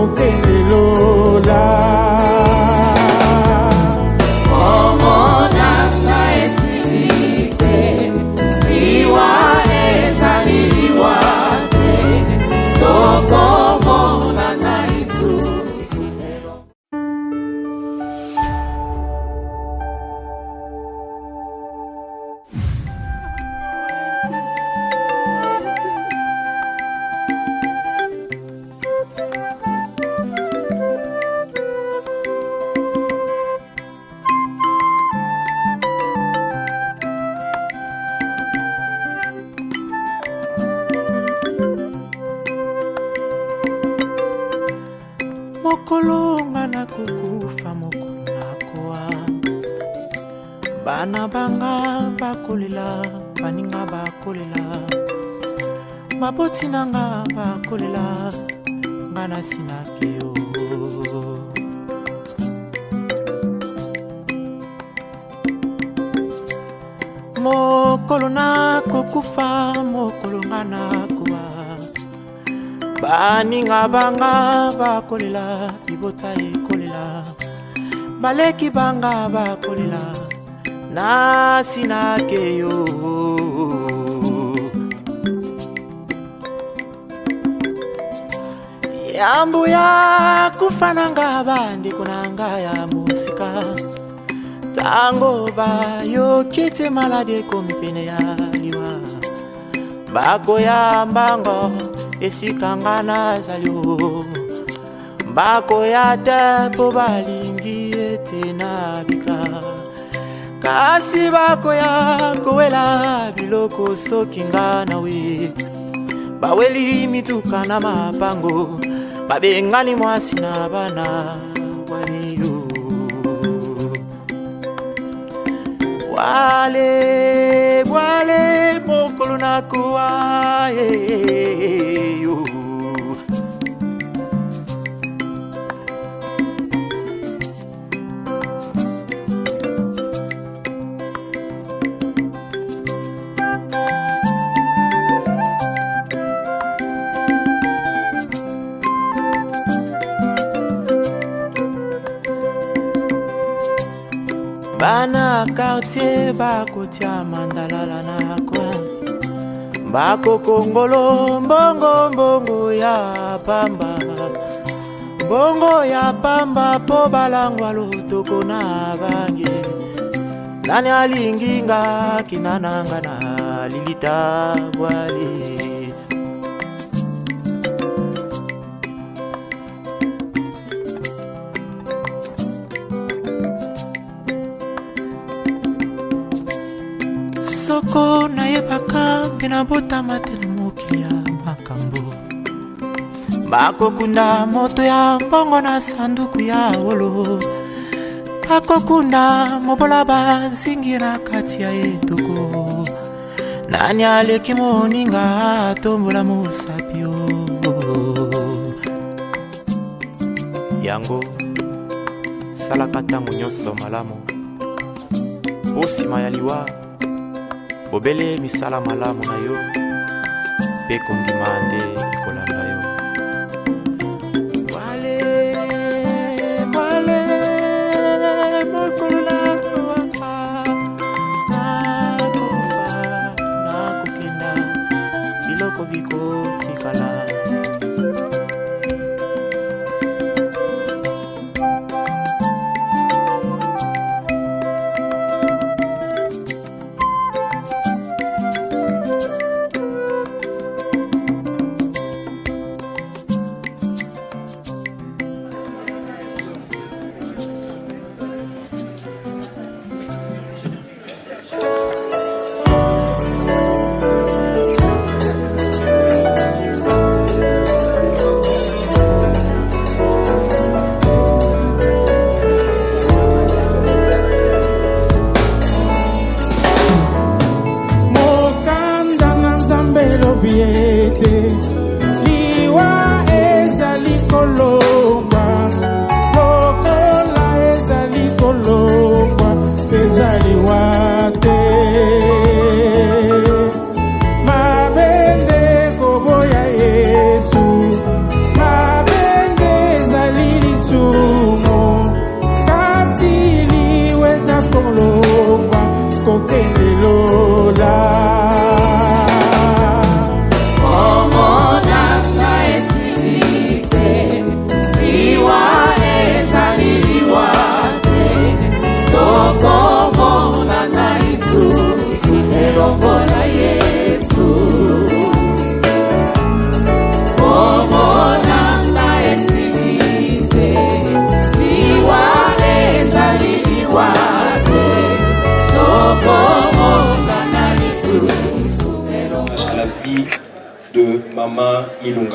kokende lola. Mokolo ngana kukufa mokolo nakoa, bana banga bakolela, baninga bakolela, maboti nanga bakolela, ngana sinakeo. Mokolo nakokufa mokolo ngana koa, baninga banga bakolela, ibota ekolela, baleki banga bakolela, nasi nakeyo. Yambu ya kufananga bandiko nanga ya musika, tango ba yo kite malade komipene ya liwa, bako ya mbango esikanga nazalio, bako ya tepo balingi ete nabika, kasi bako ya kowela biloko sokinga nawe, baweli mituka na mapango, babengani mwasi na bana waliyo. Wale wale mokolo nakoa yo. Bana quartier bako tia mandalala na kwa, bako kongolo mbongo mbongo ya pamba, mbongo ya pamba po balangwa lotoko na bange, nani alinginga kinananga na lilita wale. Soko na yebaka pina bota matele mokili ya makambo, bako kunda moto ya mbongo na sanduku ya wolo, bako kunda mobola bazingi na kati ya etoko, nani aleki moninga tombola musapio. Yango salakatango nyonso malamu, osima ya liwa obele misala malamu na yo, pe kondima nde kolanda yo. Wale wale mokolo nakoa, nakufa nakokenda, biloko bikotikala.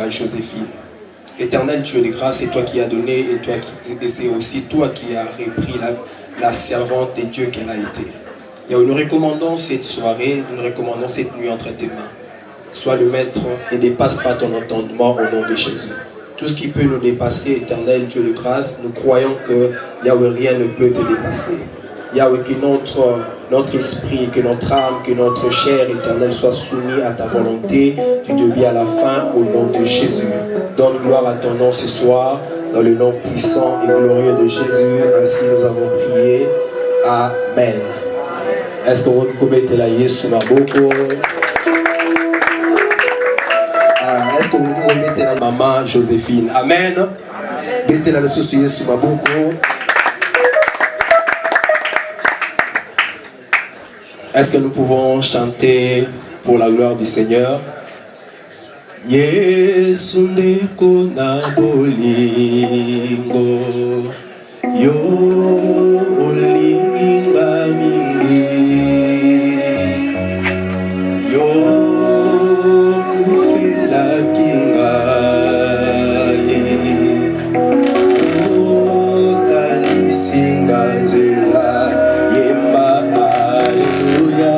à Joséphine. Éternel Dieu de grâce, c'est toi qui as donné et c'est aussi toi qui as repris la servante de Dieu qu'elle a été. Et nous recommandons cette soirée, nous recommandons cette nuit entre tes mains. Sois le maître et ne dépasse pas ton entendement au nom de Jésus. Tout ce qui peut nous dépasser, éternel Dieu de grâce, nous croyons que Yahweh, rien ne peut te dépasser. Yahweh, que notre esprit, que notre âme, que notre chair éternelle soit soumis à ta volonté du début à la fin au nom de Jésus. Donne gloire à ton nom ce soir dans le nom puissant et glorieux de Jésus. Ainsi nous avons prié. Amen. Est-ce que vous pouvez mettre la Yesu Maboko? Est-ce que vous pouvez mettre la maman Joséphine? Amen. Mettez la Yesu Yesu Maboko. Est-ce que nous pouvons chanter pour la gloire du Seigneur? Yesu ndeko na bolingo yo olinginga mingi yo kufela kinga otalisinga nzela yemba alléluia.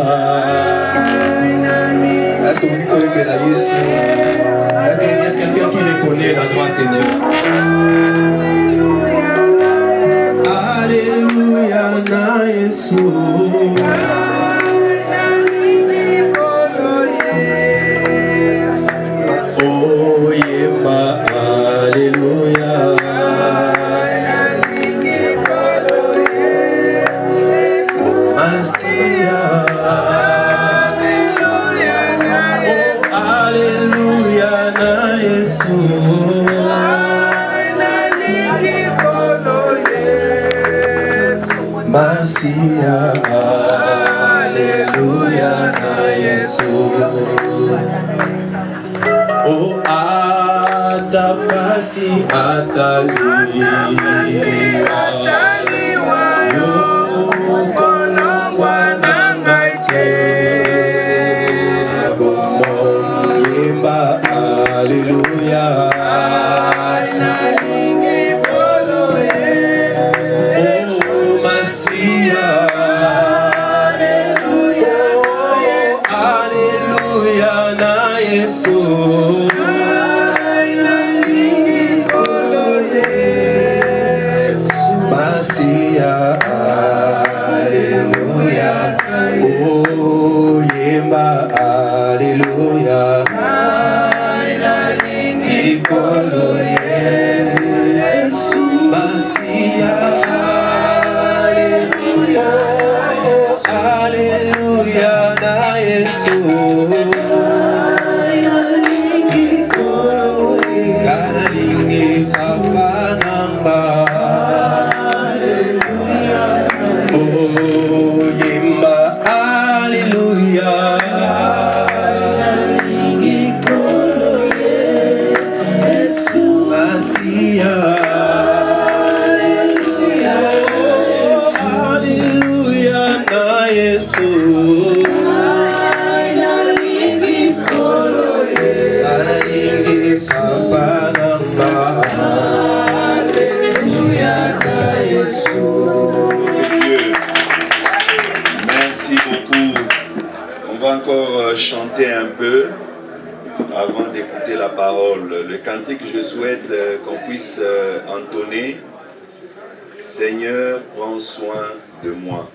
Est-ce que vous dites quand même la Yesu? Est-ce qu'il y a quelqu'un qui reconnaît la grâce de Dieu? Alléluia na Yesu. Oh yemba alléluia. Masia. Masia, alléluia na Yesu. Oh atapasi ataliwa yo kolongwa nangaite bomo yemba alléluia. Chanter un peu avant d'écouter la parole. Le cantique que je souhaite qu'on puisse entonner: Seigneur, prends soin de moi.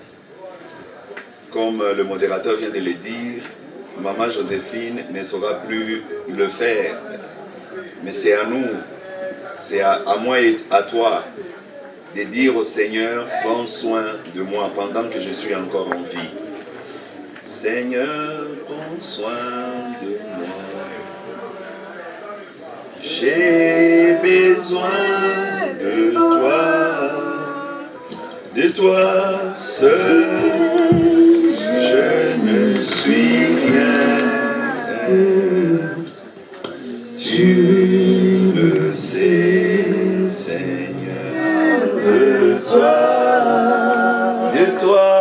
Comme le modérateur vient de le dire, Maman Joséphine ne saura plus le faire. Mais c'est à nous, c'est à moi et à toi de dire au Seigneur: prends soin de moi pendant que je suis encore en vie. Seigneur, prends soin de moi. J'ai besoin de toi seul. Je ne suis rien. Tu le sais, Seigneur, de toi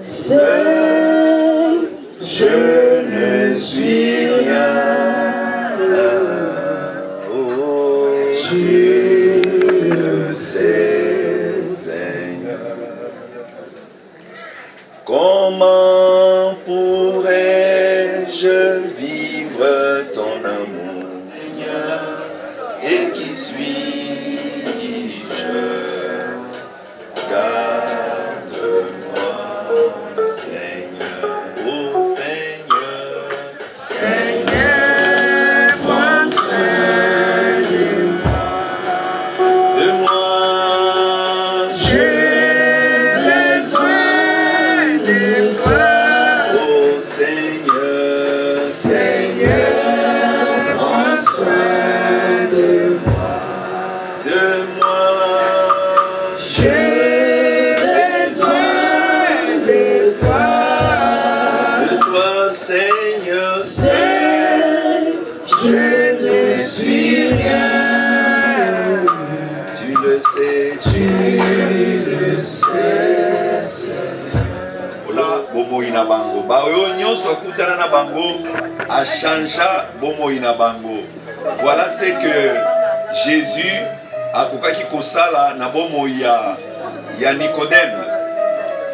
seul. Je ne suis rien. tu le sais, Seigneur. Comment pourrais-je vivre ton amour, Seigneur, et qui suis-je? Garde-moi, Seigneur, oh Seigneur, Seigneur, prends soin de moi, j'ai besoin de toi, oh Seigneur, Seigneur, prends soin de moi, j'ai Seigneur, je ne suis rien. Tu le sais, Ola bomo ina bango. Ba oyo nyonso akutana na bango a changea bomo ina bango. Voilà ce que Jésus a kokaki kosala na bomo ya Nicodème.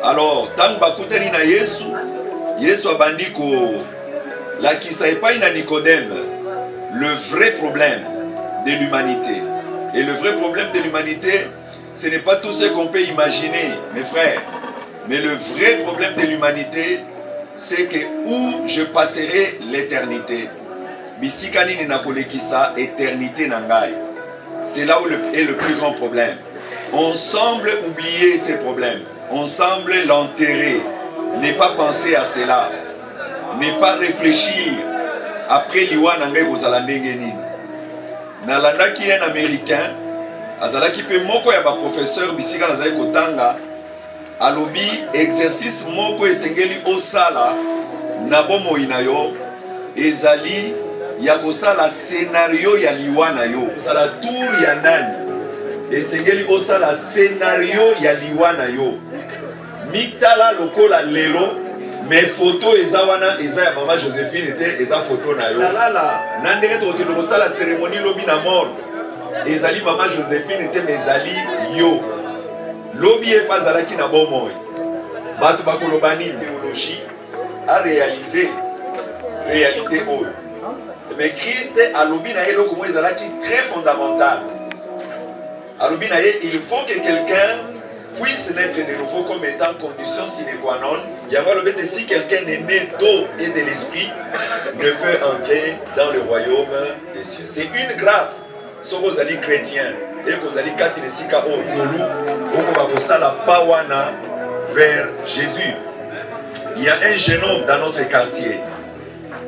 Alors, tant bakutani na Yesu abandi ko lakisa epai na Nicodème le vrai problème de l'humanité. Et le vrai problème de l'humanité, ce n'est pas tout ce qu'on peut imaginer, mes frères. Mais le vrai problème de l'humanité, c'est que où je passerai l'éternité. Bisikani ni nakolekisa éternité nangai. C'est là où est le plus grand problème. On semble oublier ces problèmes. On semble l'enterrer. Ne pas penser à cela. Ne pas réfléchir. Après liwa nangai kozala ndenge nini. Nalandaki un américain. Azalaki pe moko ya ba professeur bisika nazali kotanga. Alobi exercice moko esengeli osala na bomoi na yo ezali ya kosala scénario ya liwa na yo. Osala tour ya nani. Esengeli osala scénario ya liwa na yo. Mitala lokola lelo mais photo eza wana eza ya mama Joséphine était eza photo na yo. Lala nandenge tokende kosala cérémonie lobi na mort. Ezali mama Joséphine était mezali yo. Lobi pas zalaki na bomoi. Bato bakolobani théologie a réalisé réalité oyo. Mais Christ a lobi na eloko mo ezalaki très fondamental. A lobi na ye il faut que quelqu'un puisse naître de nouveau comme étant condition sine qua non. Si quelqu'un est né d'eau et de l'esprit, ne peut entrer dans le royaume des cieux. C'est une grâce. Si vous êtes chrétien et que vous êtes catholique vers Jésus. Il y a un jeune homme dans notre quartier.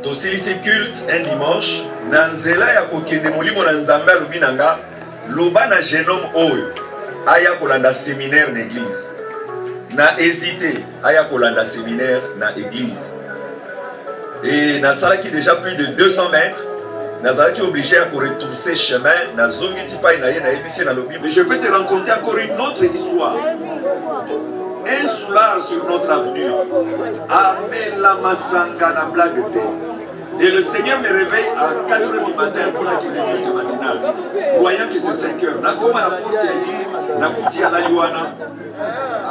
Tosilisi culte un dimanche. Nanzela ya kokende molimo na nzambe alobi nanga loba na jeune homme oyo aya kolanda séminaire na église. Na hésité aya kolanda séminaire na église. Et nasalaki déjà plus de 200 mètres. Nazalaki obligé à retrousser chemin na zongi tipai na ye na ebisi na lobi. Mais je peux te raconter encore une autre histoire. Un soulard sur notre avenue. Amen la masanga na blague te. Et le Seigneur me réveille à 4h du matin pour la culte matinale. Croyant que c'est 5h. Na comme à la porte de l'église, na kuti à la liwana.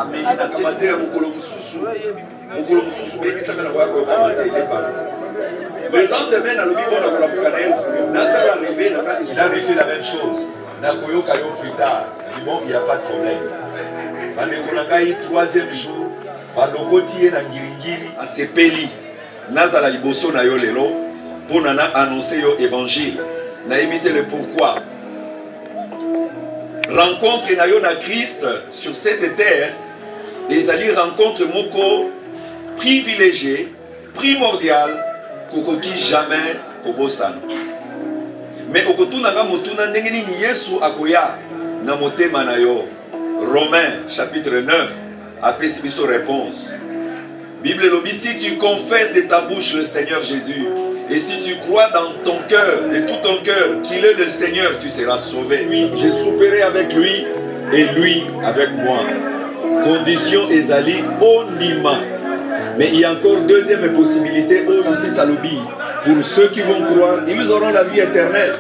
Amen na kamate ya mukolo mususu. Mukolo mususu beni saka na kwa kamate il est parti. Le lendemain, dans le Bible, il a refait la même chose. Plus tard, bon, il n'y a pas de problème. Troisième jour, à Sepeli, Nazala Liboso na yo lelo, pour nana annoncer yo évangile. Na imité le pourquoi. Rencontre na yo na Christ sur cette terre, et ali rencontre moko privilégié, primordial. Kokoki jamais kobosana. Mais okotuna motuna ndenge nini Yesu akoya na motema na yo. Romains chapitre 9 apesi biso réponse. Bible lobi si tu confesses de ta bouche le Seigneur Jésus et si tu crois dans ton cœur, de tout ton cœur qu'il est le Seigneur, tu seras sauvé. Oui, je souperai avec lui et lui avec moi. Condition ezali onima. Mais il y a encore deuxième possibilité, pour ceux qui vont croire, ils auront la vie éternelle.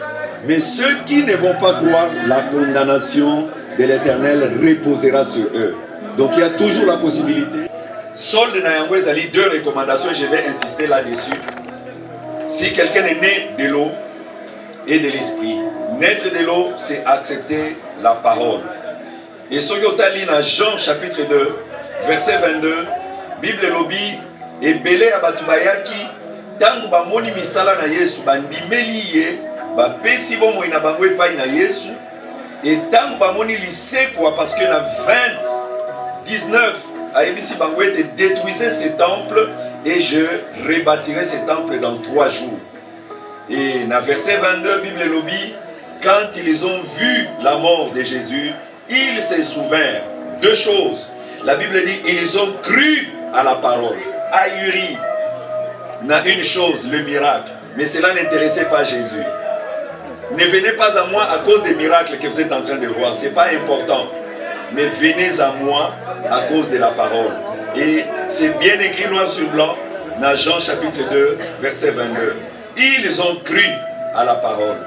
Mais ceux qui ne vont pas croire, la condamnation de l'Éternel reposera sur eux. Donc il y a toujours la possibilité. Solde Nayango Ezali, 2 recommandations, je vais insister là-dessus. Si quelqu'un est né de l'eau et de l'esprit, naître de l'eau, c'est accepter la parole. Et ce que tu as Jean chapitre 2, verset 22, Bible lobi, et belé abatubayaki, tangu ba moni misala na Yesu, ba ndimeli ye, ba pesi bo mo ina bangwe pa ina Yesu, et tangu ba moni lisekwa, parce que na 19, Aïbisi Bangwe te détruisait ce temple et je rebâtirai ce temple dans 3 jours. Et dans verset 22, Bible Lobby, quand ils ont vu la mort de Jésus, ils se souvinrent 2 choses. La Bible dit, ils ont cru à la parole. Ahuri n'a une chose, le miracle. Mais cela n'intéressait pas Jésus. Ne venez pas à moi à cause des miracles que vous êtes en train de voir. Ce n'est pas important. Mais venez à moi à cause de la parole. Et c'est bien écrit noir sur blanc dans Jean chapitre 2, verset 22. Ils ont cru à la parole.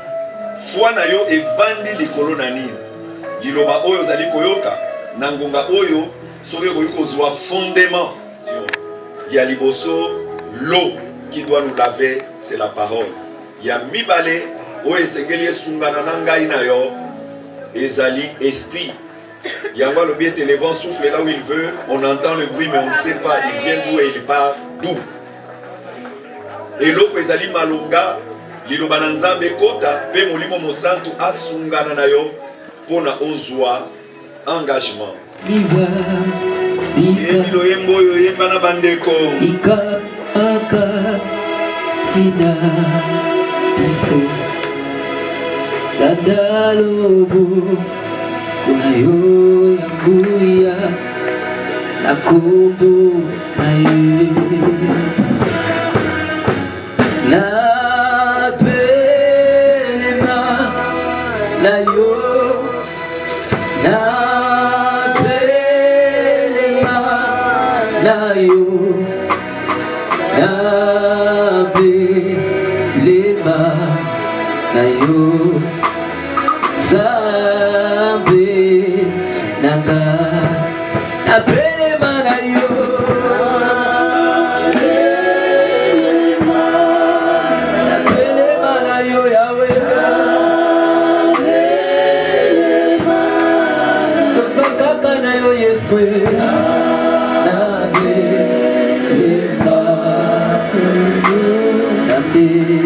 Foi na yo evandi likolo na nini. Liloba oyo zali koyoka. Nangonga oyo soki koyiko zwa fondement. Il y a liboso, l'eau qui doit nous laver, c'est la parole. Il y a mibale oyo esengeli esungana na ngai na yo ezali esprit. Yangwa le bien le vent souffle là où il veut, on entend le bruit mais on ne sait pas il vient d'où et il part d'où. Et l'eau ezali malonga, liloba na nzambe kota, pe molimo mosantu asungana na yo pona ozwa engagement. Biba, Bilo yembo yo yemba na bandeko. Ika aka tina biso dadalobu kuna yo yanguya nakumbu naye na pelema na yo na pelema na yo na pelema na yo Zambe nanga na pelema na yo na pelema na yo Yahweh tozakaka na yo Yesu na pelema na pelema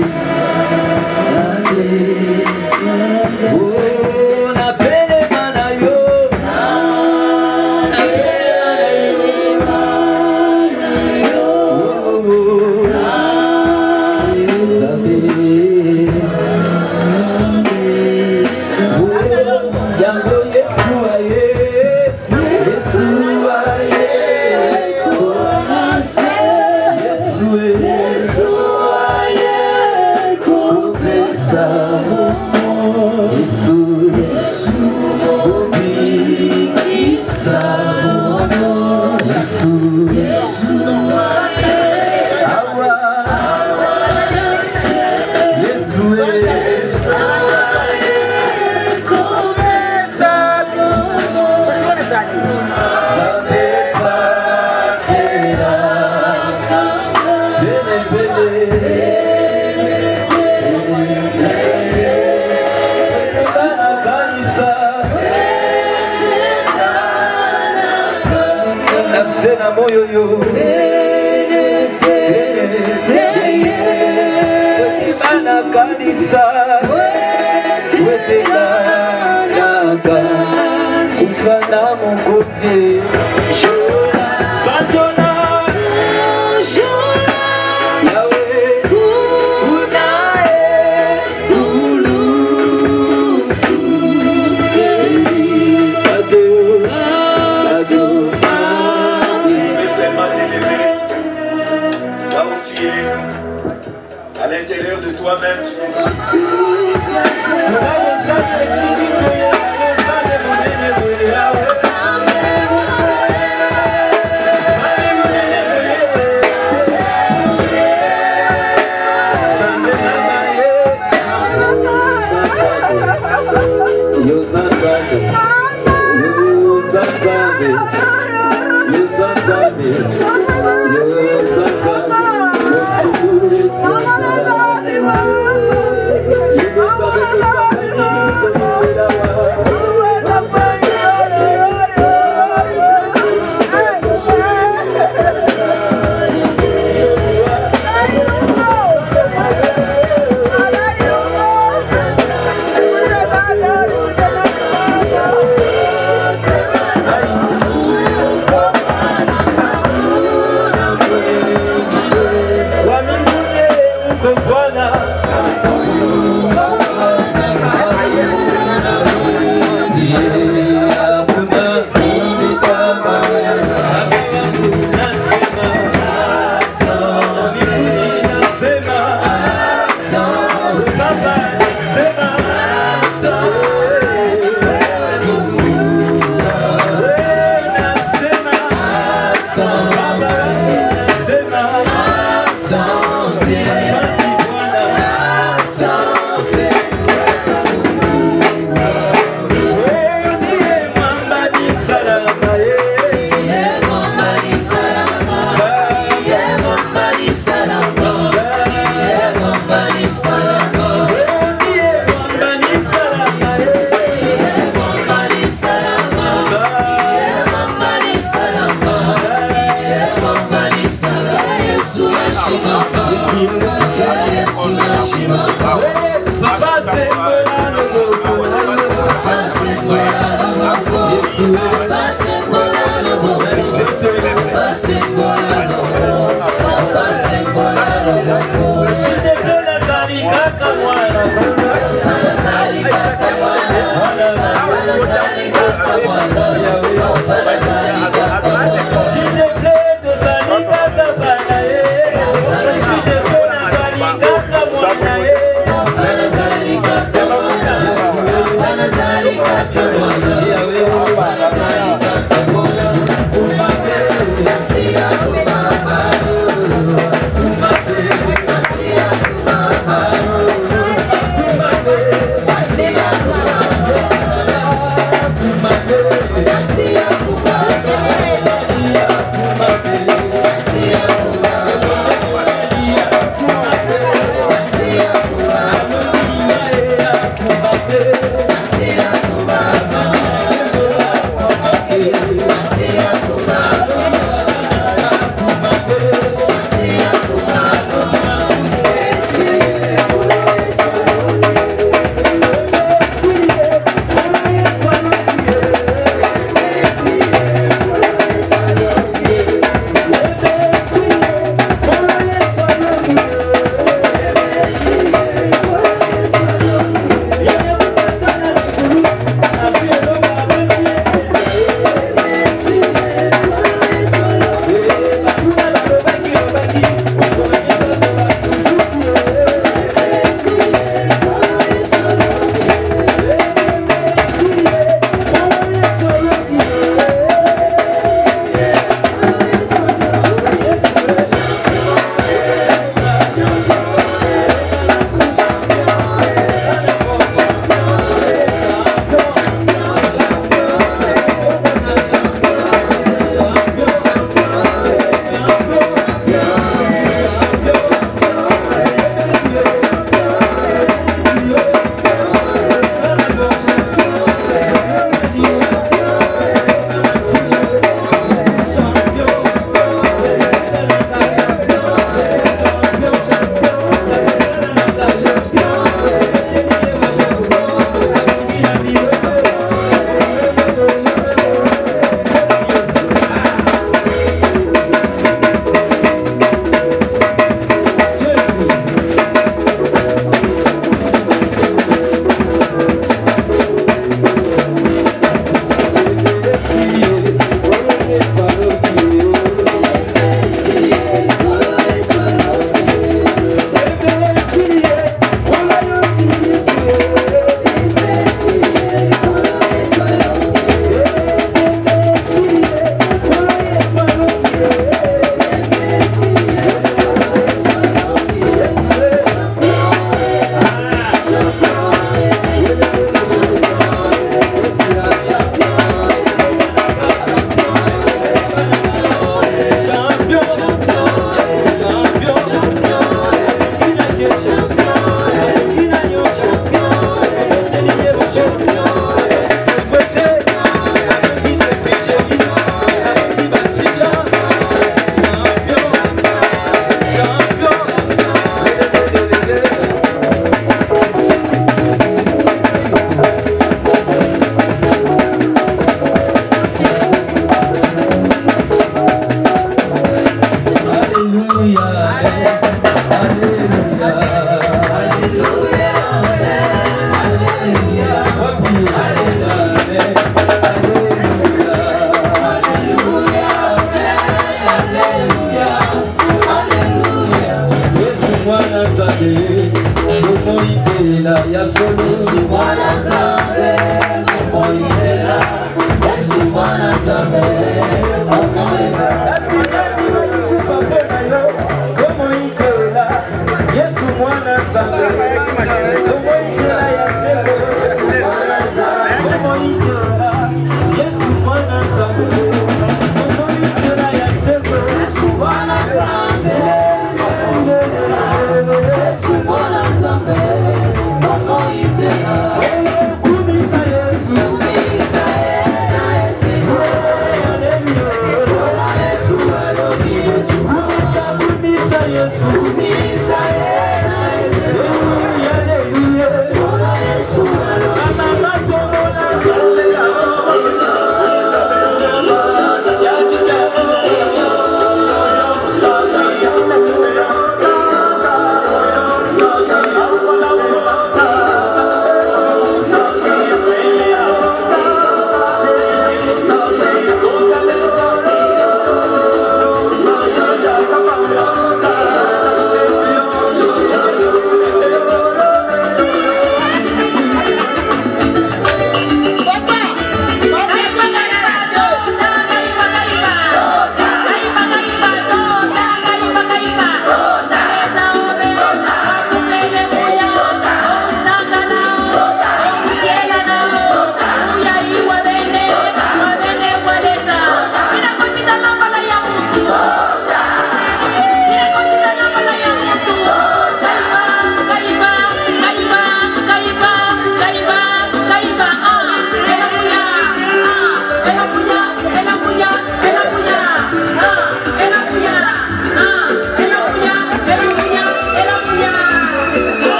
Gracias.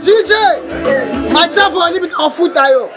DJ, myself for a little bit of food, ayo.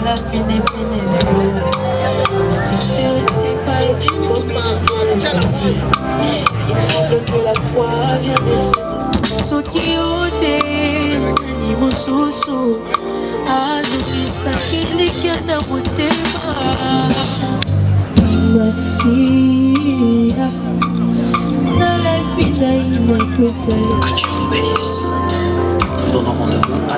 la peine il semble que la foi vient de ce qui ôte ni mon sous azofisa kilikana motema masia na la vida inakozala. Que Dieu vous bénisse. Nous donnons rendez-vous à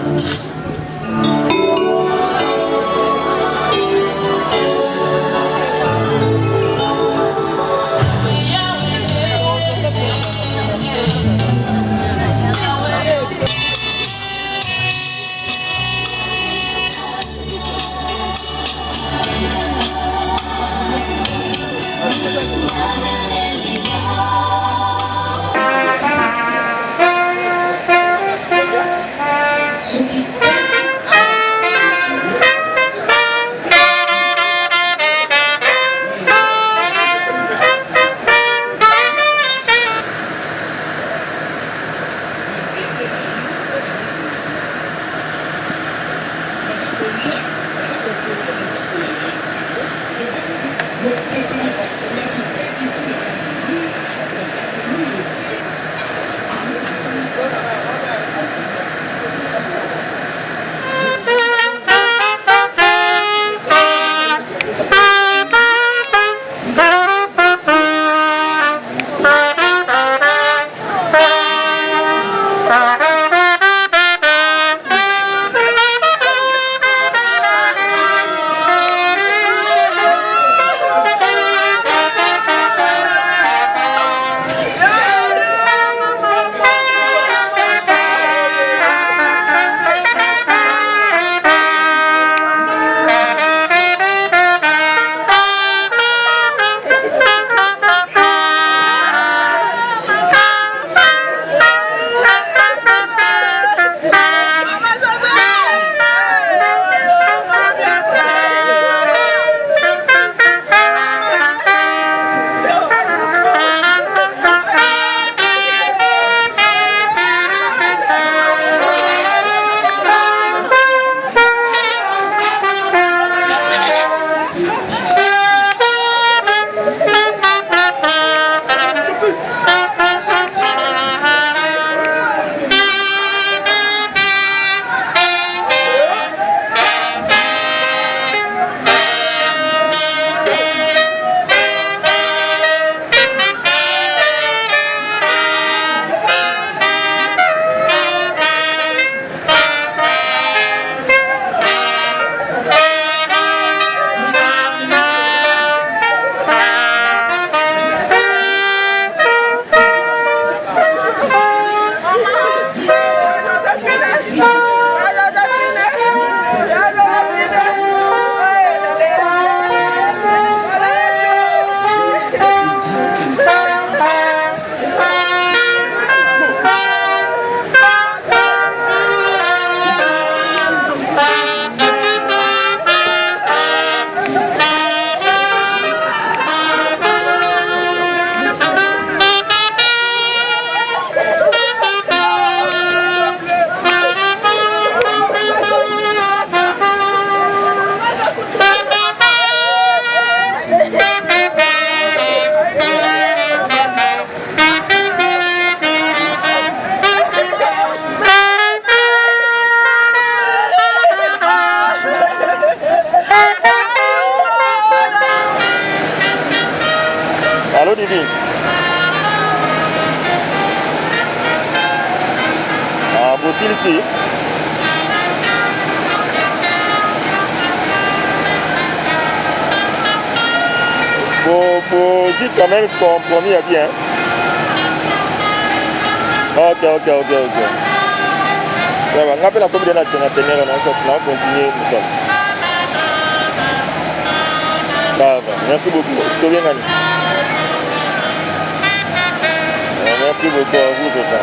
ici. Pour dire quand même compromis à bien. Ok. On appelle la communauté nationale, on va continuer nous sommes. Ça va, merci beaucoup. Tout bien, Annie. Merci beaucoup à vous, papa.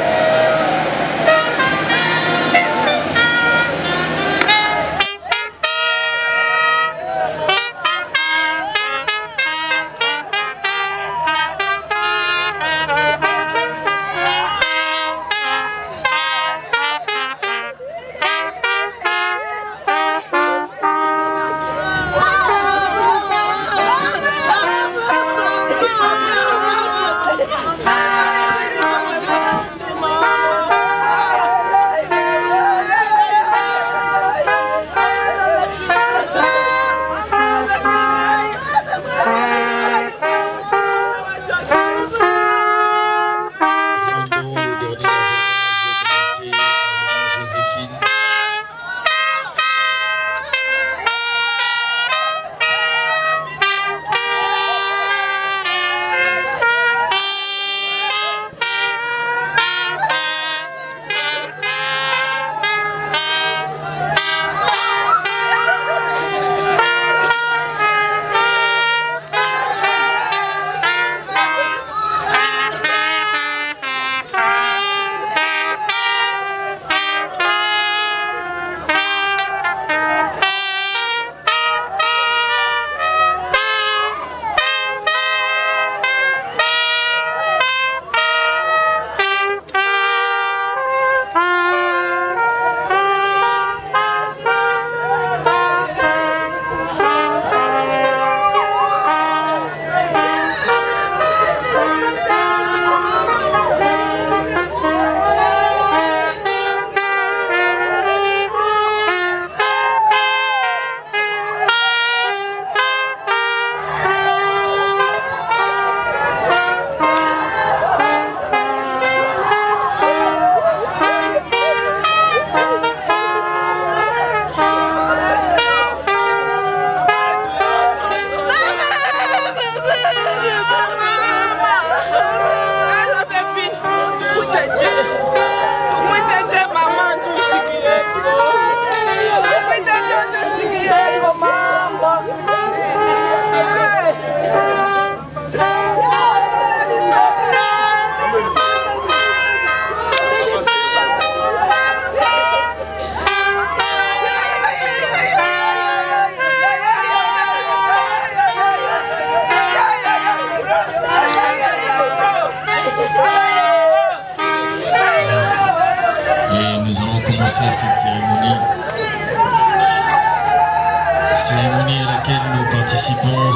de cette cérémonie. Cérémonie à laquelle nous participons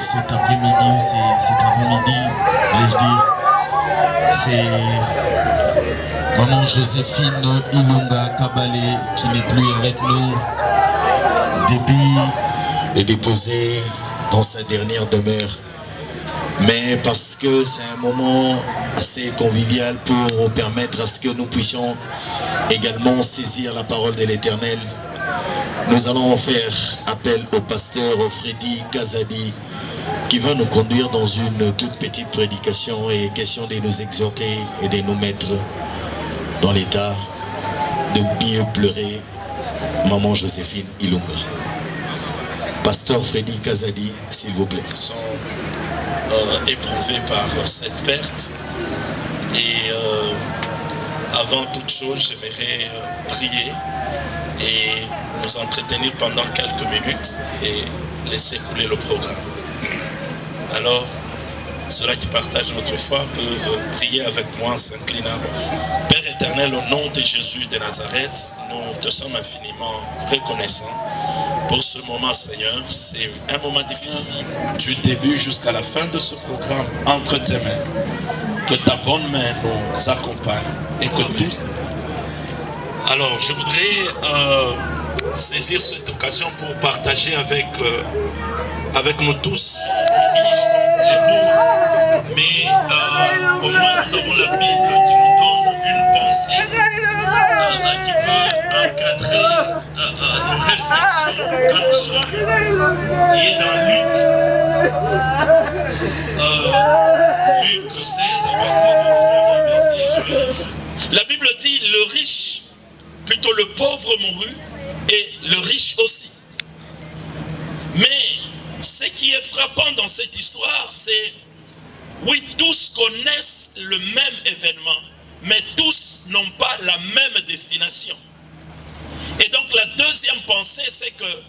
cet après-midi ou cet avant-midi, allais-je dire. C'est maman Joséphine Ilunga Kabale qui n'est plus avec nous depuis le déposé dans sa dernière demeure. Mais parce que c'est un moment assez convivial pour permettre à ce que nous puissions également saisir la parole de l'Éternel, nous allons faire appel au pasteur Freddy Kazadi qui va nous conduire dans une toute petite prédication et question de nous exhorter et de nous mettre dans l'état de mieux pleurer maman Joséphine Ilunga. Pasteur Freddy Kazadi, s'il vous plaît. Sont éprouvés par cette perte et avant toute chose, j'aimerais prier et nous entretenir pendant quelques minutes et laisser couler le programme. Alors, ceux-là qui partagent notre foi peuvent prier avec moi en s'inclinant. Père éternel, au nom de Jésus de Nazareth, nous te sommes infiniment reconnaissants pour ce moment, Seigneur. C'est un moment difficile, du début jusqu'à la fin de ce programme, entre tes mains. Que ta bonne main nous accompagne et que tous... Alors, je voudrais saisir cette occasion pour partager avec nous tous, les pauvres, mais au moins nous avons la Bible qui nous donne une pensée qui peut encadrer nos réflexions quand nous sommes, qui est dans Luc 16, à partir du 19e verset. La Bible dit le riche, plutôt le pauvre mourut, et le riche aussi. Mais ce qui est frappant dans cette histoire, c'est, oui, tous connaissent le même événement, mais tous n'ont pas la même destination. Et donc la deuxième pensée, c'est que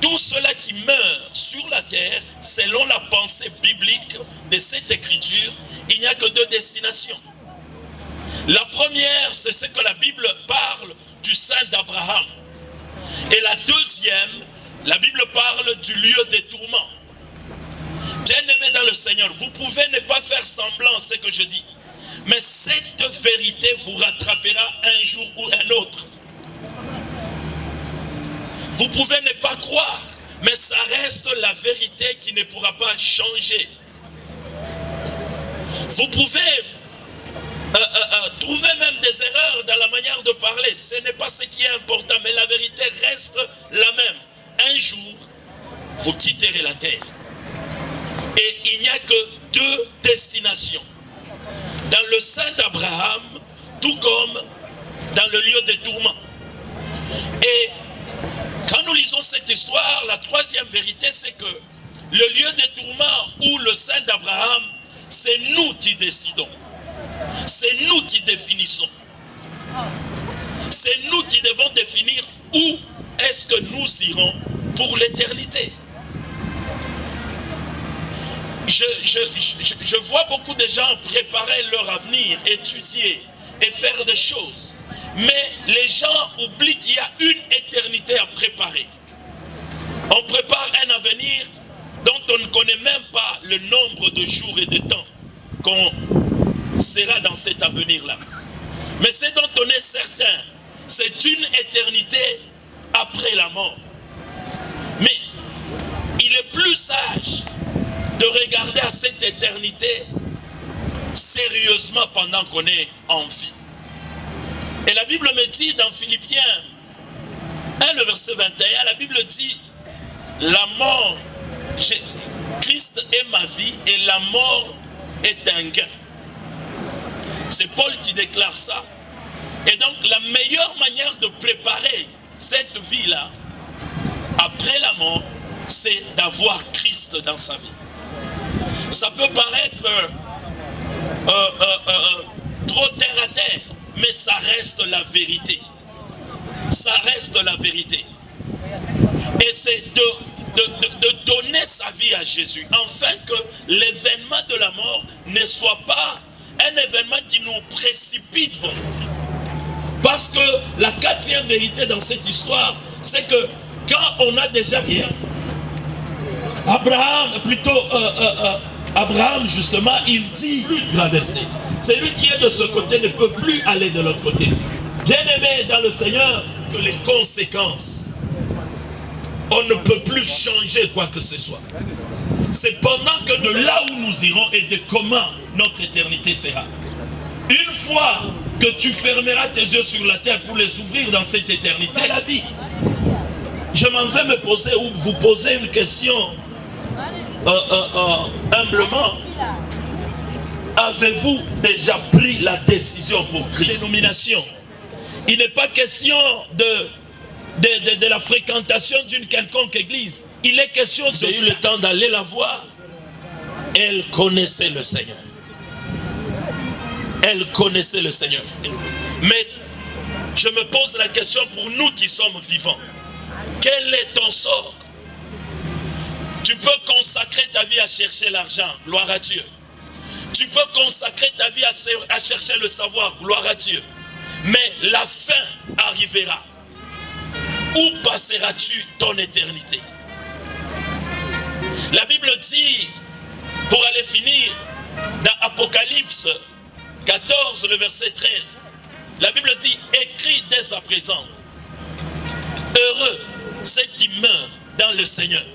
tous ceux-là qui meurent sur la terre, selon la pensée biblique de cette écriture, il n'y a que deux destinations. La première, c'est ce que la Bible parle du sein d'Abraham. Et la deuxième, la Bible parle du lieu des tourments. Bien-aimés dans le Seigneur, vous pouvez ne pas faire semblant ce que je dis, mais cette vérité vous rattrapera un jour ou un autre. Vous pouvez ne pas croire, mais ça reste la vérité qui ne pourra pas changer. Vous pouvez trouver même des erreurs dans la manière de parler. Ce n'est pas ce qui est important, mais la vérité reste la même. Un jour, vous quitterez la terre. Et il n'y a que deux destinations. Dans le sein d'Abraham, tout comme dans le lieu des tourments. Et quand nous lisons cette histoire, la troisième vérité, c'est que le lieu des tourments ou le sein d'Abraham, c'est nous qui décidons. C'est nous qui définissons. C'est nous qui devons définir où est-ce que nous irons pour l'éternité. Je vois beaucoup de gens préparer leur avenir, étudier et faire des choses. Mais les gens oublient qu'il y a une éternité à préparer. On prépare un avenir dont on ne connaît même pas le nombre de jours et de temps qu'on sera dans cet avenir-là. Mais ce dont on est certain, c'est une éternité après la mort. Mais il est plus sage de regarder à cette éternité sérieusement pendant qu'on est en vie. Et la Bible me dit dans Philippiens 1, le verset 21, la Bible dit la mort, Christ est ma vie et la mort est un gain. C'est Paul qui déclare ça. Et donc la meilleure manière de préparer cette vie-là, après la mort, c'est d'avoir Christ dans sa vie. Ça peut paraître trop terre à terre, mais ça reste la vérité. Ça reste la vérité. Et c'est de donner sa vie à Jésus, afin que l'événement de la mort ne soit pas un événement qui nous précipite Parce que la quatrième vérité dans cette histoire, c'est que quand on a déjà rien, Abraham justement, il dit plus traverser. Celui qui est de ce côté ne peut plus aller de l'autre côté. Bien-aimé dans le Seigneur, que les conséquences, on ne peut plus changer quoi que ce soit. C'est pendant que de là où nous irons et de comment notre éternité sera. Une fois que tu fermeras tes yeux sur la terre pour les ouvrir dans cette éternité, la vie. Je m'en vais me poser ou vous poser une question humblement. Avez-vous déjà pris la décision pour Christ? Dénomination. Il n'est pas question de la fréquentation d'une quelconque église. Il est question, j'ai eu le temps d'aller la voir. Elle connaissait le Seigneur. Elle connaissait le Seigneur. Mais je me pose la question pour nous qui sommes vivants. Quel est ton sort? Tu peux consacrer ta vie à chercher l'argent, gloire à Dieu. Tu peux consacrer ta vie à chercher le savoir, gloire à Dieu. Mais la fin arrivera. Où passeras-tu ton éternité? La Bible dit, pour aller finir, dans Apocalypse 14, le verset 13, la Bible dit, écrit dès à présent, heureux ceux qui meurent dans le Seigneur.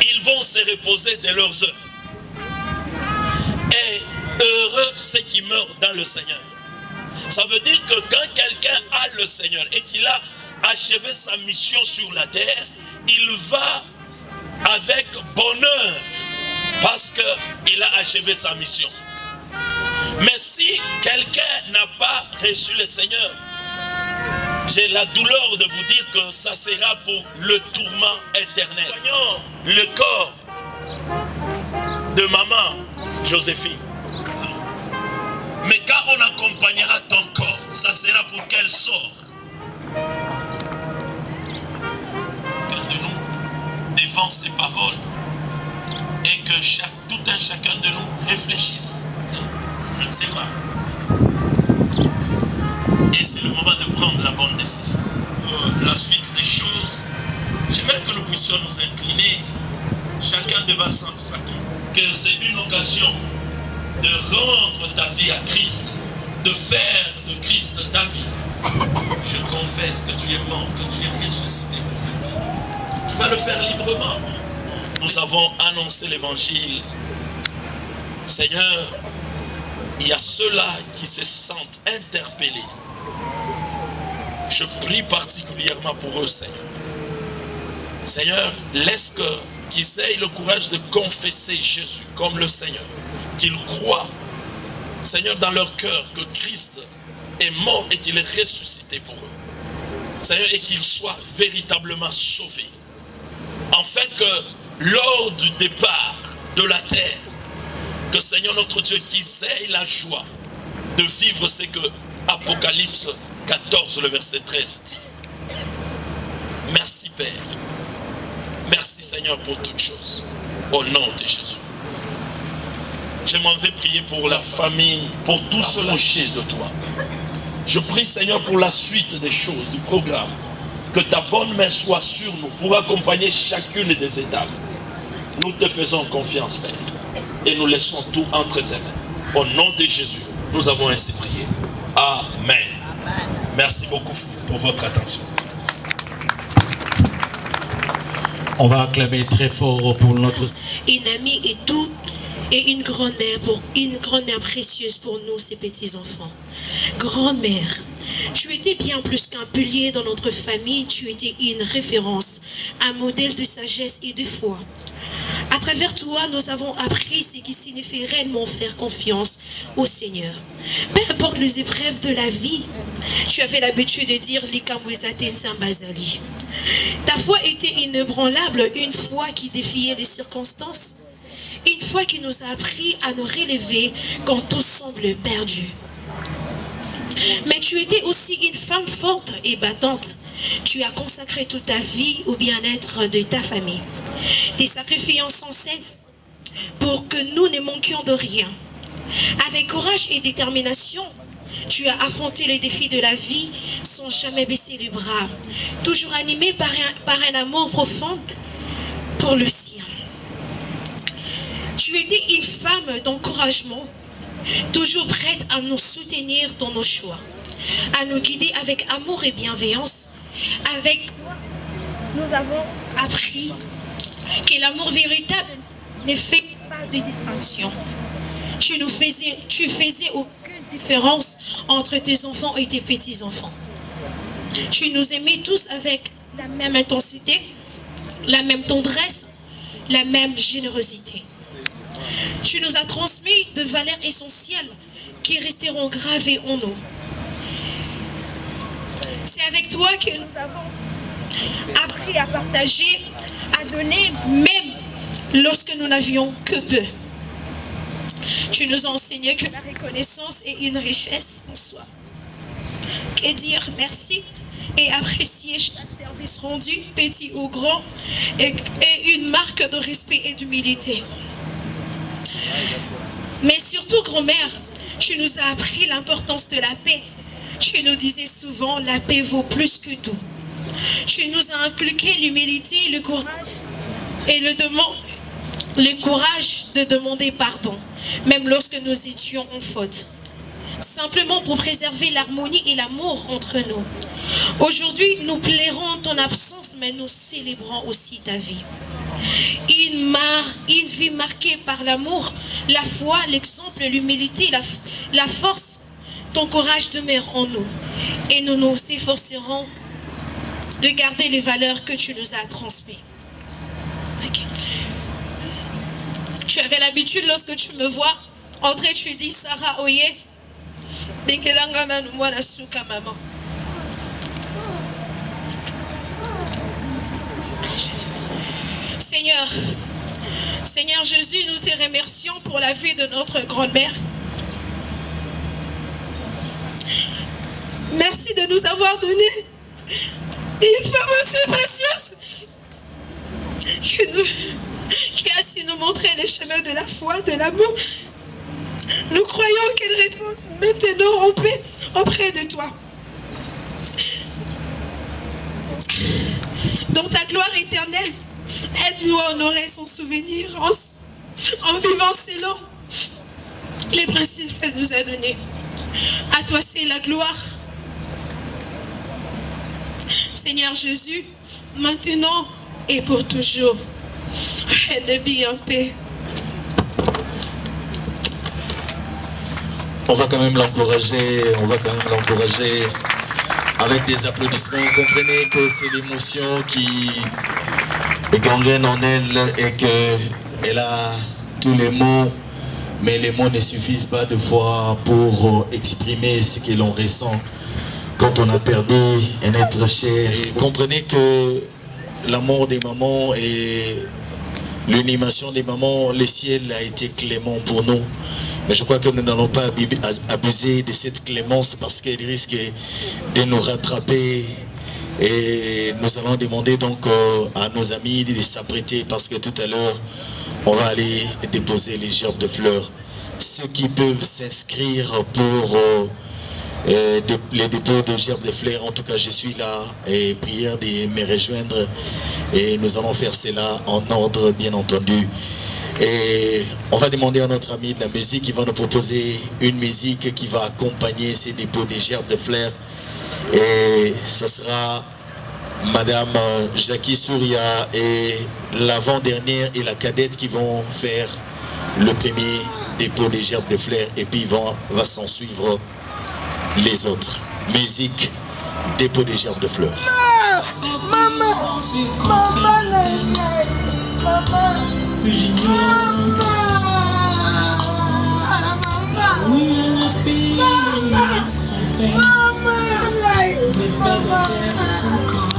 Ils vont se reposer de leurs œuvres. Et heureux ceux qui meurent dans le Seigneur. Ça veut dire que quand quelqu'un a le Seigneur et qu'il a achevé sa mission sur la terre, il va avec bonheur parce qu'il a achevé sa mission. Mais si quelqu'un n'a pas reçu le Seigneur, j'ai la douleur de vous dire que ça sera pour le tourment éternel. Le corps de maman Joséphine. Mais quand on accompagnera ton corps, ça sera pour quel sort? Chacun de nous, devant ces paroles, et que tout un chacun de nous réfléchisse. Je ne sais pas. Et c'est le moment de prendre la bonne décision. La suite des choses, j'aimerais que nous puissions nous incliner, chacun devant sa cause, que c'est une occasion de rendre ta vie à Christ, de faire de Christ ta vie. Je confesse que tu es mort, que tu es ressuscité pour lui. Tu vas le faire librement. Nous avons annoncé l'évangile. Seigneur, il y a ceux-là qui se sentent interpellés. Je prie particulièrement pour eux, Seigneur. Seigneur, laisse qu'ils aient le courage de confesser Jésus comme le Seigneur. Qu'ils croient, Seigneur, dans leur cœur que Christ est mort et qu'il est ressuscité pour eux. Seigneur, et qu'ils soient véritablement sauvés. Afin que lors du départ de la terre, que Seigneur notre Dieu, qu'ils aient la joie de vivre ce que Apocalypse 14, le verset 13 dit. Merci Père. Merci Seigneur pour toutes choses. Au nom de Jésus. Je m'en vais prier pour la famille, pour tous ceux approchés de toi. Je prie Seigneur pour la suite des choses, du programme. Que ta bonne main soit sur nous pour accompagner chacune des étapes. Nous te faisons confiance Père. Et nous laissons tout entre tes mains. Au nom de Jésus, nous avons ainsi prié. Amen. Merci beaucoup pour votre attention. On va acclamer très fort pour notre... Une amie et tout, et une grand-mère précieuse pour nous, ces petits-enfants. Grand-mère, tu étais bien plus qu'un pilier dans notre famille, tu étais une référence, un modèle de sagesse et de foi. À travers toi, nous avons appris ce qui signifie réellement faire confiance au Seigneur. Peu importe les épreuves de la vie, tu avais l'habitude de dire Bazali. Ta foi était inébranlable, une foi qui défiait les circonstances. Une foi qui nous a appris à nous relever quand tout semble perdu. Mais tu étais aussi une femme forte et battante. Tu as consacré toute ta vie au bien-être de ta famille. T'es sacrifiant sans cesse pour que nous ne manquions de rien. Avec courage et détermination, Tu as affronté les défis de la vie sans jamais baisser les bras, toujours animé par un amour profond pour le sien. Tu étais une femme d'encouragement, toujours prête à nous soutenir dans nos choix, à nous guider avec amour et bienveillance. Avec toi, nous avons appris que l'amour véritable ne fait pas de distinction. Tu faisais aucune différence entre tes enfants et tes petits-enfants. Tu nous aimais tous avec la même intensité, la même tendresse, la même générosité. Tu nous as transmis de valeurs essentielles qui resteront gravées en nous. C'est avec toi que nous avons appris à partager, à donner, même lorsque nous n'avions que peu. Tu nous as enseigné que la reconnaissance est une richesse en soi. Que dire merci et apprécier chaque service rendu, petit ou grand, est une marque de respect et d'humilité. Mais surtout, grand-mère, tu nous as appris l'importance de la paix. Tu nous disais souvent, la paix vaut plus que tout. Tu nous as inculqué l'humilité, le courage et le courage de demander pardon, même lorsque nous étions en faute. Simplement pour préserver l'harmonie et l'amour entre nous. Aujourd'hui, nous plairons ton absence, mais nous célébrons aussi ta vie. Une vie marquée par l'amour, la foi, l'exemple, l'humilité, la force. Ton courage demeure en nous. Et nous nous efforcerons de garder les valeurs que tu nous as transmises. Okay. Tu avais l'habitude, lorsque tu me vois entrer, tu dis, Sarah Oye, Bengelanga nous moi la souka maman. Seigneur Jésus, nous te remercions pour la vie de notre grand-mère. Merci de nous avoir donné une femme aussi précieuse qui a su nous montrer les chemins de la foi, de l'amour. Nous croyons qu'elle repose maintenant en paix auprès de toi. Dans ta gloire éternelle, aide-nous à honorer son souvenir en vivant selon les principes qu'elle nous a donnés. À toi c'est la gloire. Seigneur Jésus, maintenant et pour toujours, aide-nous en paix. On va quand même l'encourager, avec des applaudissements. Comprenez que c'est l'émotion qui est gangrène en elle et qu'elle a tous les mots, mais les mots ne suffisent pas de fois pour exprimer ce que l'on ressent quand on a perdu un être cher. Et comprenez que l'amour des mamans et l'animation des mamans, le ciel a été clément pour nous. Mais je crois que nous n'allons pas abuser de cette clémence parce qu'elle risque de nous rattraper. Et nous allons demander donc à nos amis de s'apprêter parce que tout à l'heure, on va aller déposer les gerbes de fleurs. Ceux qui peuvent s'inscrire pour les dépôts de gerbes de fleurs, en tout cas je suis là et prière de me rejoindre. Et nous allons faire cela en ordre bien entendu. Et on va demander à notre ami de la musique, il va nous proposer une musique qui va accompagner ces dépôts des gerbes de fleurs. Et ce sera Madame Jackie Souria et l'avant-dernière et la cadette qui vont faire le premier dépôt des gerbes de fleurs. Et puis va s'en suivre les autres. Musique, dépôt des gerbes de fleurs. Maman, que j'ignore oui elle a payé son père n'est pas à terre son corps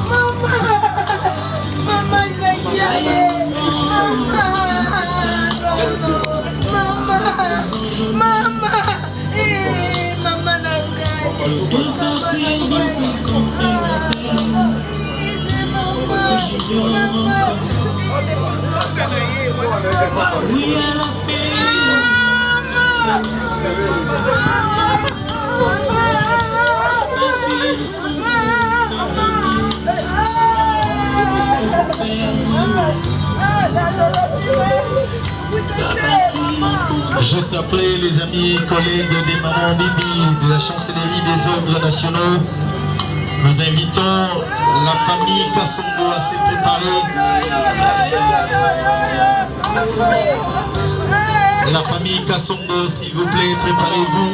je dois partir dans ces contrées lointaines que j'ignore encore. Oui, elle a fait. Juste après, les amis, collègues des mamans Bibi de la chancellerie des ordres nationaux, nous invitons la famille Kassongo à se préparer. La famille Kassongo, s'il vous plaît, préparez-vous.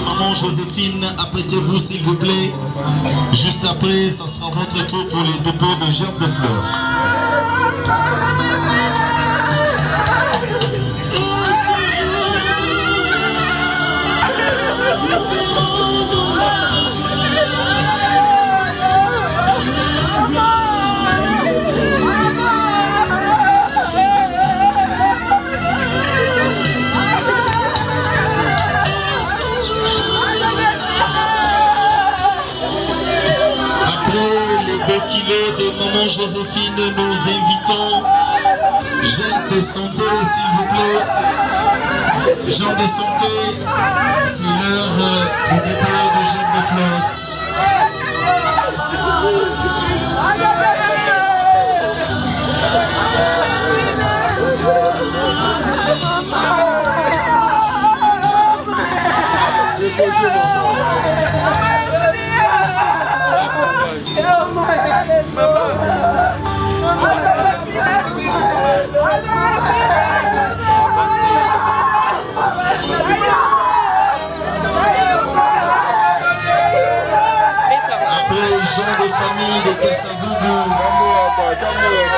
Maman Joséphine, apprêtez-vous s'il vous plaît. Juste après, ça sera votre tour pour les dépôts de gerbes de fleurs. Kilos de maman Joséphine, nous invitons Jean de santé s'il vous plaît. Jean de santé, c'est l'heure du départ de Jean de fleurs. Gens de famille de Kassavougou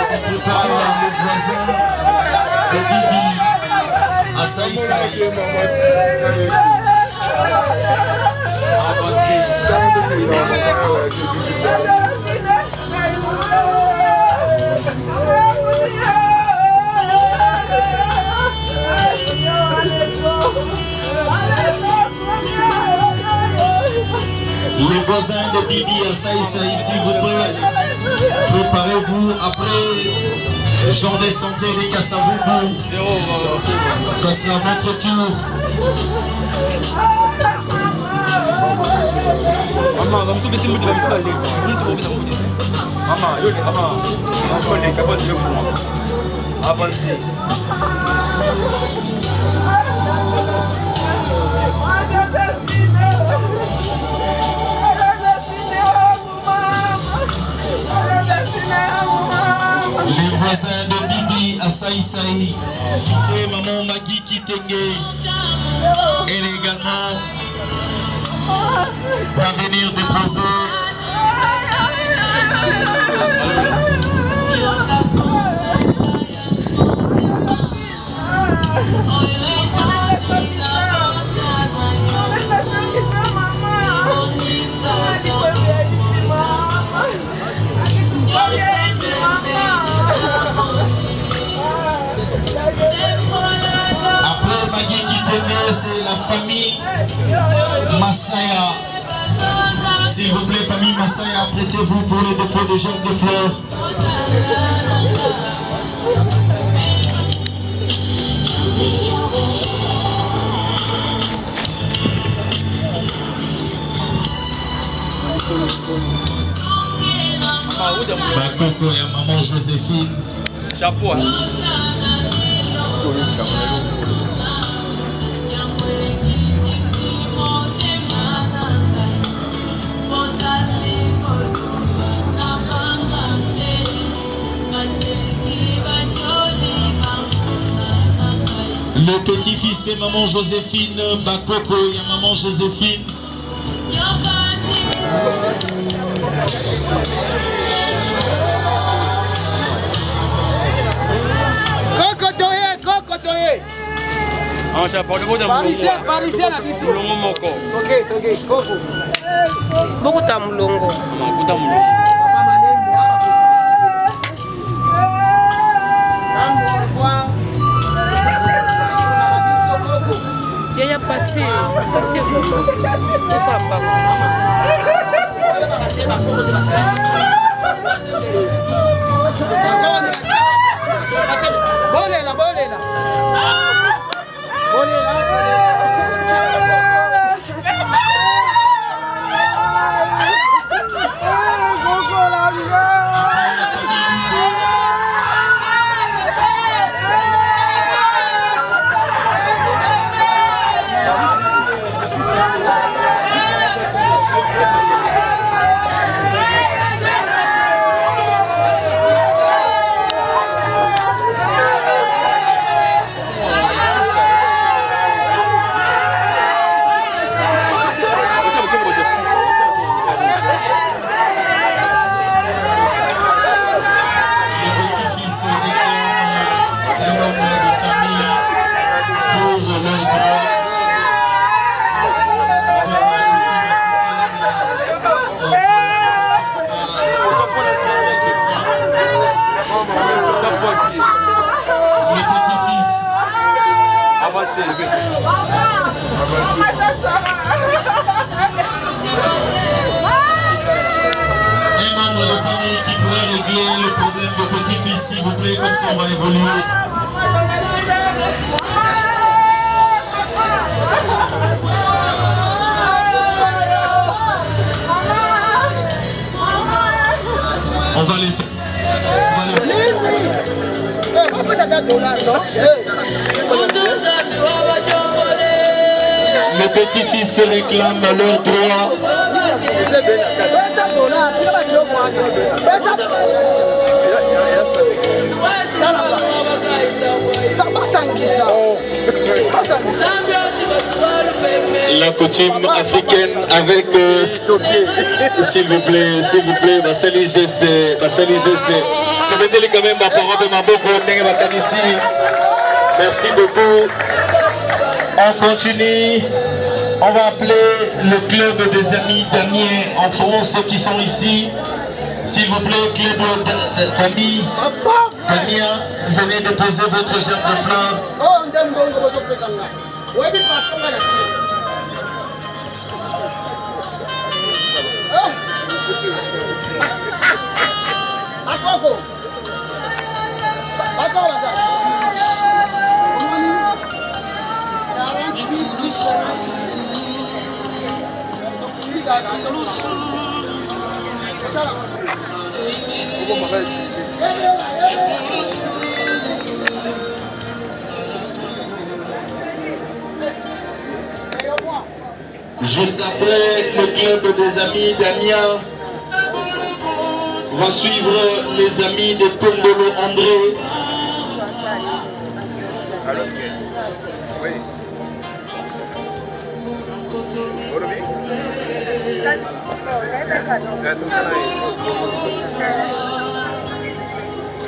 se préparent les voisins de Bibi à Saïsaï. Les voisins de Bibi à Saïsaï, s'il vous plaît, préparez-vous après Jean de santé de Kassavougou. Ça sera votre tour. Les voisins de Bibi à Saïsaï, et maman Magui Kitenge, elle également va venir déposer. Après Magui Kitenge, c'est la famille Massaya. S'il vous plaît, famille Massaya, apprêtez-vous pour le dépôt de gerbes de fleurs. Bakoko et maman Joséphine. Chapeau. Le petit-fils de maman Joséphine, Bakoko et maman Joséphine. Kokotoye. Parisien na biso. Ok, koko. Beaucoup ta mulongo. membre de famille qui pourrait régler le problème de petit-fils, s'il vous plaît, comme ça on va évoluer. On va les faire. Les petits-fils se réclament leurs droits. La coutume africaine avec, s'il vous plaît, Basali Geste. Tu mettez quand même ma parole de ma boucle, merci beaucoup. On continue. On va appeler le club des amis d'Amiens en France qui sont ici. S'il vous plaît, club d'amis d'Amiens, venez déposer votre gerbe de fleurs. Juste après, le club des amis d'Amiens va suivre les amis de Kongolo André.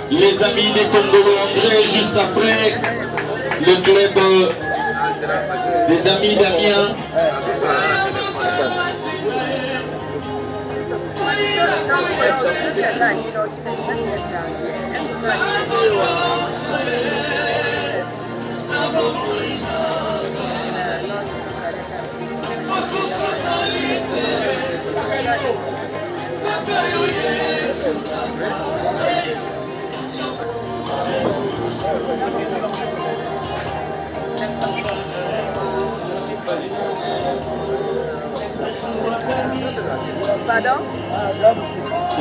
Les amis de Kongolo André, juste après, le club des amis d'Amiens.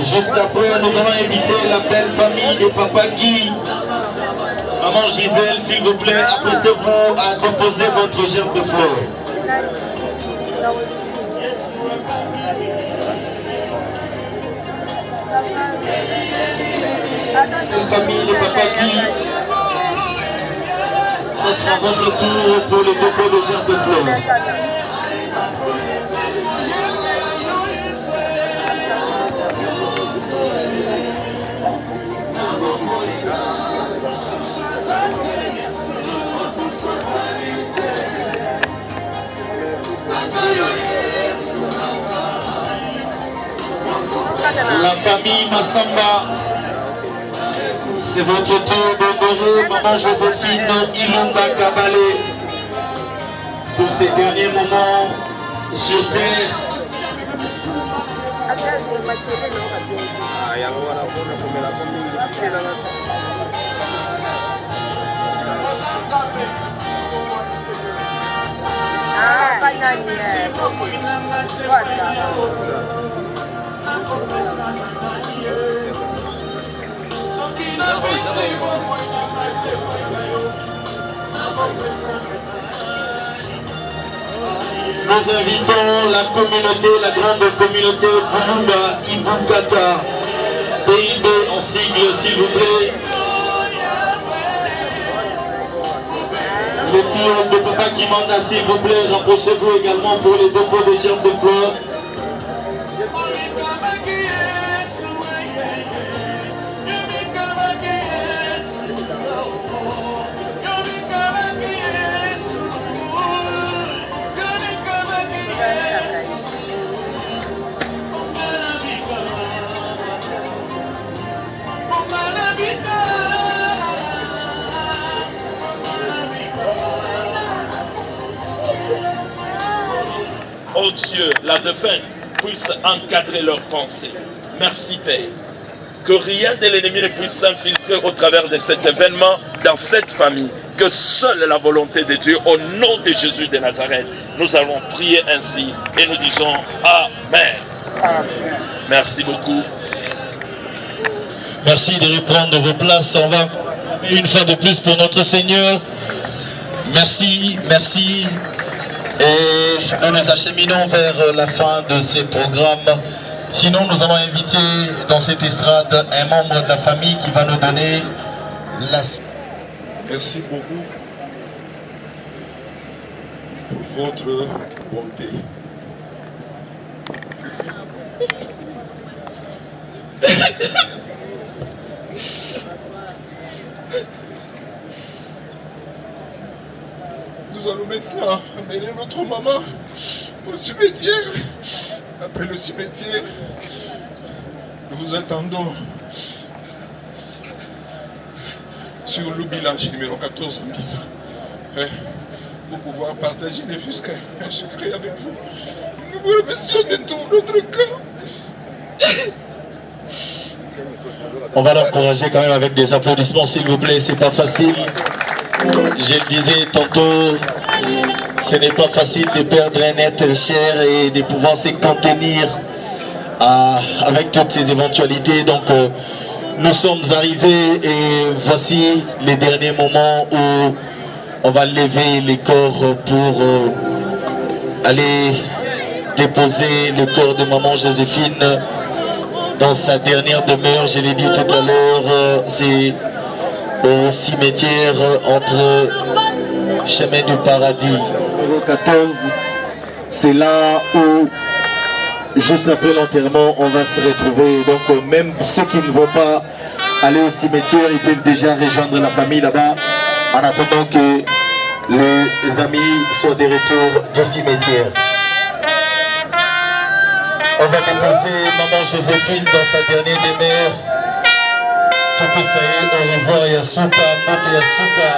Juste après, nous allons inviter la belle famille de Papa Guy. Maman Gisèle, s'il vous plaît, apprêtez-vous à déposer votre gerbe de fleurs. Belle famille de Papa Guy, ce sera votre tour pour le dépôt de gerbe de fleurs. La famille Massamba, c'est votre tour d'honorer Maman Joséphine Ilonga Kabale pour ces derniers moments sur terre. Nous invitons la communauté, la grande communauté Boulouba Ibukata, PIB en sigle, s'il vous plaît. Les filles de Papa Kimanda, s'il vous plaît, rapprochez-vous également pour les dépôts de gerbes de fleurs. oh Dieu, la défunte puisse encadrer leurs pensées. Merci Père. Que rien de l'ennemi ne puisse s'infiltrer au travers de cet événement dans cette famille. Que seule la volonté de Dieu, au nom de Jésus de Nazareth, nous allons prier ainsi et nous disons Amen. Amen. Merci beaucoup. Merci de reprendre vos places. On va une fois de plus pour notre Seigneur. Merci, merci. Et nous nous acheminons vers la fin de ces programmes. Sinon, nous allons inviter dans cette estrade un membre de la famille qui va nous donner la... Merci beaucoup pour votre bonté. Nous allons maintenant amener notre maman au cimetière. Après le cimetière, nous vous attendons sur le village numéro 14 en Bissa. Pour pouvoir partager ne fût-ce qu'un secret avec vous. Nous vous remercions de tout notre cœur. On va l'encourager quand même avec des applaudissements, s'il vous plaît. C'est pas facile. Je le disais tantôt, ce n'est pas facile de perdre un être cher et de pouvoir se contenir avec toutes ces éventualités. Donc, nous sommes arrivés et voici les derniers moments où on va lever les corps pour aller déposer le corps de maman Joséphine dans sa dernière demeure. Je l'ai dit tout à l'heure, c'est au cimetière entre Chemin du Paradis, numéro 14. C'est là où, juste après l'enterrement, on va se retrouver. Donc même ceux qui ne vont pas aller au cimetière, ils peuvent déjà rejoindre la famille là-bas, en attendant que les amis soient de retour du cimetière. On va déposer maman Joséphine dans sa dernière demeure. Tout ça y est, au revoir, Yasuka, Moto Yasuka.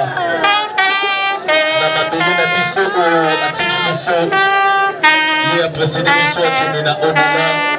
Namabeli na biso o atini biso. Il a précédé biso à Kemena Odela.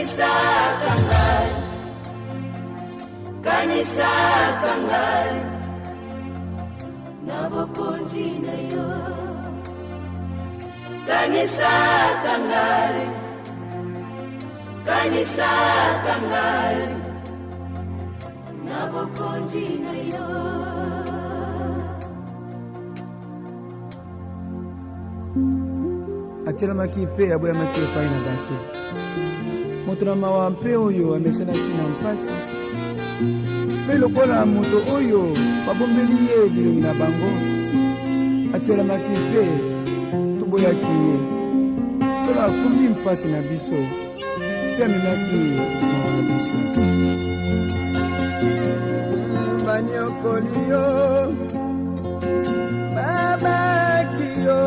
kanisa kangai, kanisa kangai, na bokonzi na yo. Kanisa kangai, kanisa kangai, na bokonzi na yo. Atelamaki mpe aboyamaki epai na bato. Moto na mawa mpe oyo amesanaki na mpasi. Mpe lokola moto oyo babombeli ye bilongi na bango. Atelamaki mpe toboyaki ye. Solo akumbi mpasi na biso. Mpe amemaki mawa na biso. Banyokoli yo, babaki yo.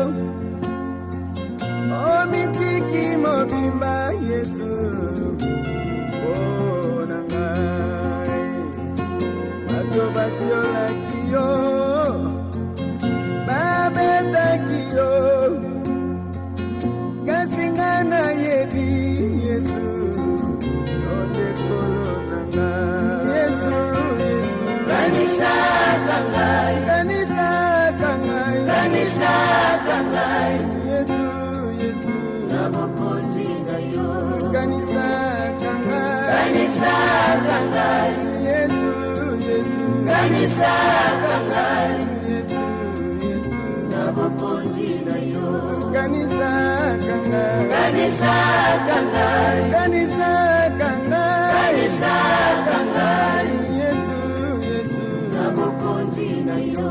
Omitiki mobimba Yesu, oh nangai, bato batiolaki yo, babetaki yo, kasi nga nayebi Yesu, ondekolo nangai, Yesu, Yesu, kanisa kangai, kanisa kangai, kanisa kangai, Yesu. Kanisa kangai, kanisa kangai, Yesu, Yesu, kanisa kangai, Yesu, Yesu, na bokonzi na yo. Kanisa kangai, kanisa kangai, kanisa kangai, kanisa kangai, Yesu, Yesu, na bokonzi na yo.